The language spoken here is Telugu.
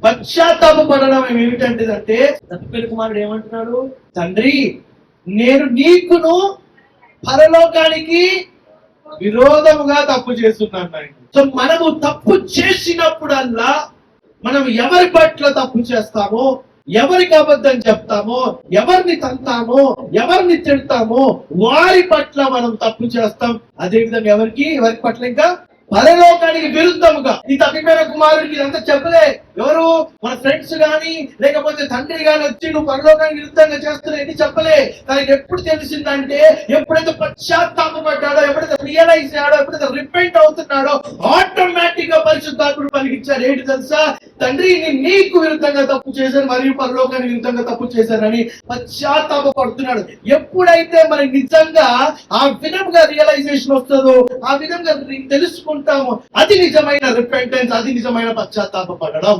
పశ్చాత్తాపడడం ఏమిటంటే తప్పిపోయిన కుమారుడు ఏమంటున్నాడు, తండ్రి నేను నీకును పరలోకానికి విరోధముగా తప్పు చేస్తున్నాను. సో మనము తప్పు చేసినప్పుడల్లా మనం ఎవరి పట్ల తప్పు చేస్తామో, ఎవరికి అబద్ధం చెప్తామో, ఎవరిని తంతామో, ఎవరిని తిడతామో వారి పట్ల మనం తప్పు చేస్తాం. అదేవిధంగా ఎవరి పట్ల ఇంకా పరలోకానికి విరుద్ధముగా. ఈ తప్పిపోయిన కుమారుడికి ఇదంతా చెప్పలే ఎవరు, మన ఫ్రెండ్స్ గాని లేకపోతే తండ్రి గాని వచ్చి నువ్వు పరలోకానికి విరుద్ధంగా చేస్తున్నా ఇది చెప్పలే. తనకి ఎప్పుడు తెలిసిందంటే ఎప్పుడైతే పశ్చాత్తాపడ్డాడో, ఎప్పుడైతే రియలైజ్ అయ్యాడో, ఎప్పుడైతే రిపెంట్ అవుతున్నాడో ఆటోమేటిక్ గా పరిశుద్ధాత్ముడు పలికించాడు. ఏంటి తెలుసా, తండ్రి నేను నీకు విరుద్ధంగా తప్పు చేశాను మరియు పరలోకానికి విరుద్ధంగా తప్పు చేశానని పశ్చాత్తాపడుతున్నాడు. ఎప్పుడైతే మరి నిజంగా ఆ విధంగా రియలైజేషన్ వస్తుందో, ఆ విధంగా తెలుసుకుంటామో, అది నిజమైన రిపెంటెన్స్, అది నిజమైన పశ్చాత్తాపడడం.